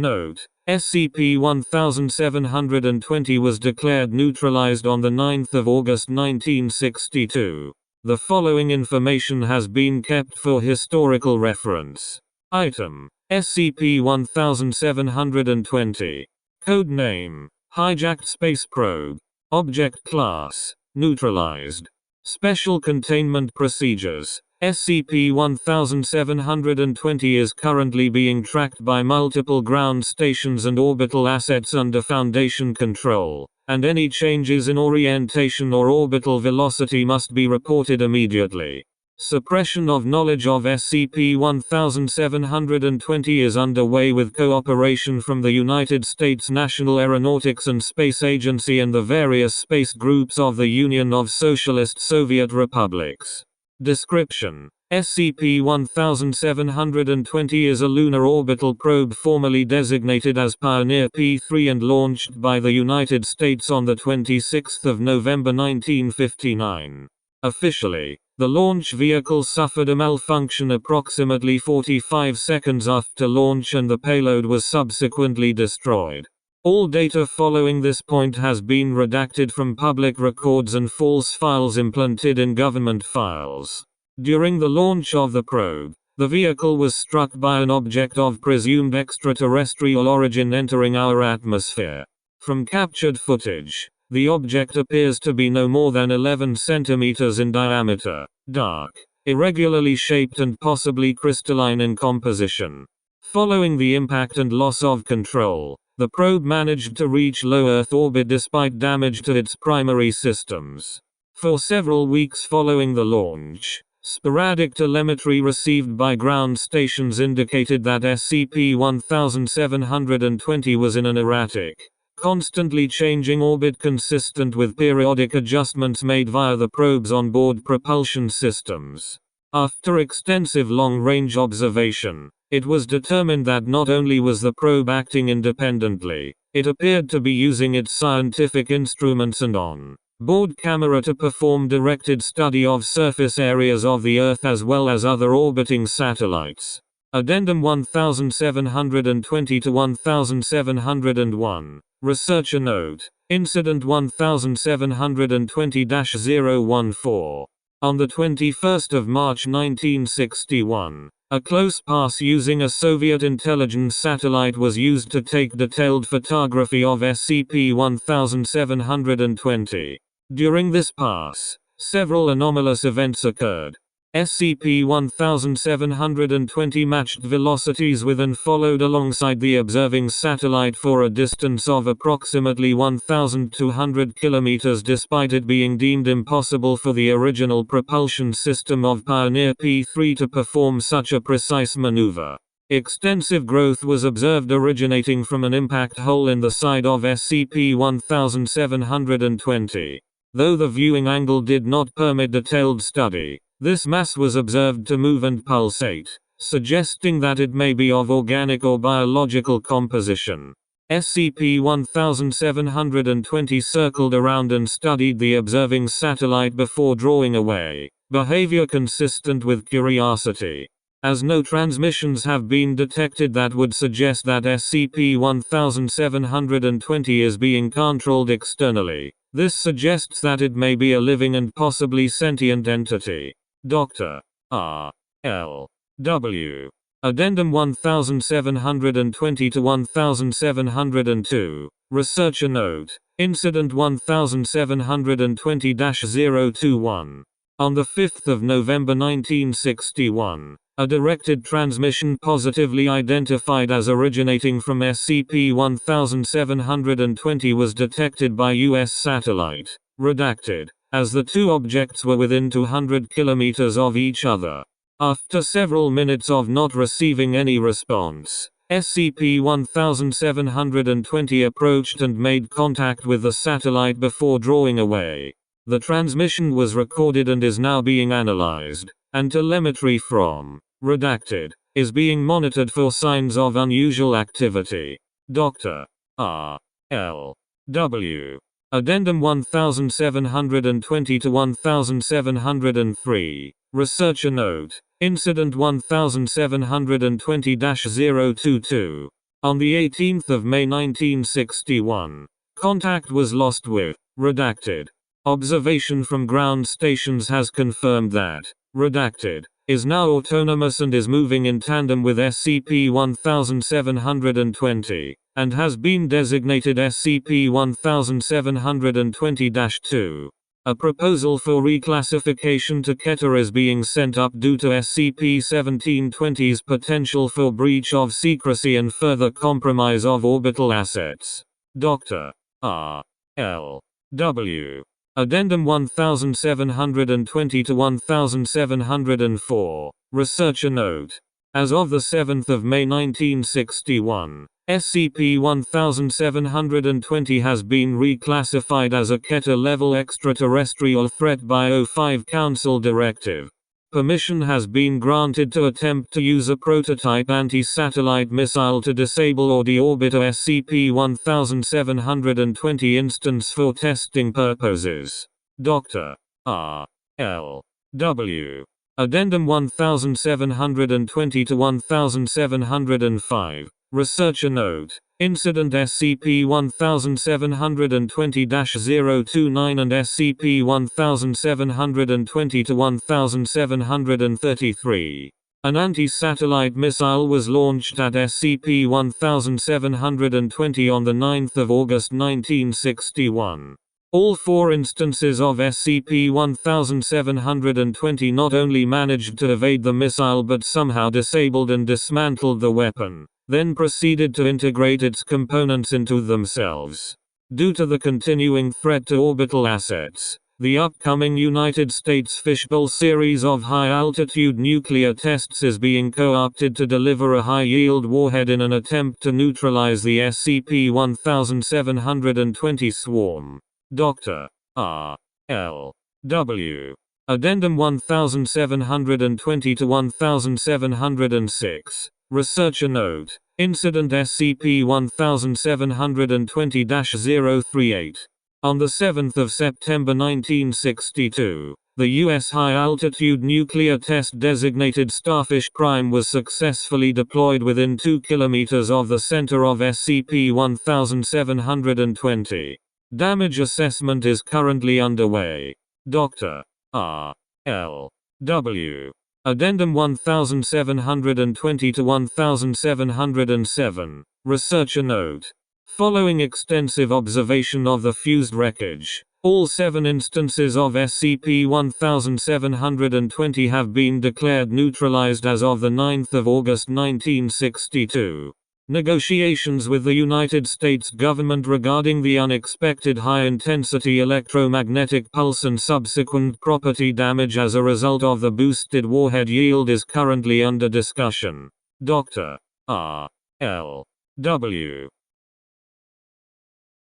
Note: SCP-1720 was declared neutralized on the 9th of August 1962. The following information has been kept for historical reference. Item: SCP-1720. Code name: Hijacked Space Probe. Object Class: Neutralized. Special Containment Procedures: SCP-1720 is currently being tracked by multiple ground stations and orbital assets under Foundation control, and any changes in orientation or orbital velocity must be reported immediately. Suppression of knowledge of SCP-1720 is underway with cooperation from the United States National Aeronautics and Space Agency and the various space groups of the Union of Socialist Soviet Republics. Description: SCP-1720 is a lunar orbital probe formerly designated as Pioneer P3 and launched by the United States on the 26th of November 1959. Officially, the launch vehicle suffered a malfunction approximately 45 seconds after launch and the payload was subsequently destroyed. All data following this point has been redacted from public records and false files implanted in government files. During the launch of the probe, the vehicle was struck by an object of presumed extraterrestrial origin entering our atmosphere. From captured footage, the object appears to be no more than 11 centimeters in diameter, dark, irregularly shaped and possibly crystalline in composition. Following the impact and loss of control, the probe managed to reach low Earth orbit despite damage to its primary systems. For several weeks following the launch, sporadic telemetry received by ground stations indicated that SCP-1720 was in an erratic, constantly changing orbit consistent with periodic adjustments made via the probe's onboard propulsion systems. After extensive long-range observation, it was determined that not only was the probe acting independently, it appeared to be using its scientific instruments and on-board camera to perform directed study of surface areas of the Earth as well as other orbiting satellites. Addendum 1720 to 1701. Researcher Note: Incident 1720-014. On the 21st of March 1961, a close pass using a Soviet intelligence satellite was used to take detailed photography of SCP-1720. During this pass, several anomalous events occurred. SCP-1720 matched velocities with and followed alongside the observing satellite for a distance of approximately 1,200 km despite it being deemed impossible for the original propulsion system of Pioneer P3 to perform such a precise maneuver. Extensive growth was observed originating from an impact hole in the side of SCP-1720. Though the viewing angle did not permit detailed study, this mass was observed to move and pulsate, suggesting that it may be of organic or biological composition. SCP-1720 circled around and studied the observing satellite before drawing away, behavior consistent with curiosity. As no transmissions have been detected that would suggest that SCP-1720 is being controlled externally, this suggests that it may be a living and possibly sentient entity. Dr. R. L. W. Addendum 1720 to 1702. Researcher Note: Incident 1720-021. On the 5th of November 1961, a directed transmission positively identified as originating from SCP-1720 was detected by U.S. satellite, redacted, as the two objects were within 200 kilometers of each other. After several minutes of not receiving any response, SCP-1720 approached and made contact with the satellite before drawing away. The transmission was recorded and is now being analyzed, and telemetry from redacted is being monitored for signs of unusual activity. Dr. R. L. W. Addendum 1720 to 1703. Researcher Note: Incident 1720-022. On the 18th of May 1961, contact was lost with redacted. Observation from ground stations has confirmed that redacted is now autonomous and is moving in tandem with SCP-1720, and has been designated SCP-1720-2. A proposal for reclassification to Keter is being sent up due to SCP-1720's potential for breach of secrecy and further compromise of orbital assets. Dr. R. L. W. Addendum 1720 to 1704. Researcher note. As of the 7th of May 1961, SCP-1720 has been reclassified as a Keter-level extraterrestrial threat by O5 Council Directive. Permission has been granted to attempt to use a prototype anti-satellite missile to disable or deorbit a SCP-1720 instance for testing purposes. Dr. R. L. W. Addendum 1720 to 1705. Researcher note. Incident SCP-1720-029 and SCP-1720-1733. An anti-satellite missile was launched at SCP-1720 on the 9th of August 1961. All four instances of SCP-1720 not only managed to evade the missile but somehow disabled and dismantled the weapon, then proceeded to integrate its components into themselves. Due to the continuing threat to orbital assets, the upcoming United States Fishbowl series of high-altitude nuclear tests is being co-opted to deliver a high-yield warhead in an attempt to neutralize the SCP-1720 swarm. Dr. R. L. W. Addendum 1720 to 1706. Researcher note. Incident SCP-1720-038. On the 7th of September 1962, the U.S. high-altitude nuclear test designated Starfish Prime was successfully deployed within 2 kilometers of the center of SCP-1720. Damage assessment is currently underway. Dr. R. L. W. Addendum 1720 to 1707. Researcher note. Following extensive observation of the fused wreckage, all 7 instances of SCP-1720 have been declared neutralized as of the 9th of August 1962. Negotiations with the United States government regarding the unexpected high-intensity electromagnetic pulse and subsequent property damage as a result of the boosted warhead yield is currently under discussion. Dr. R. L. W.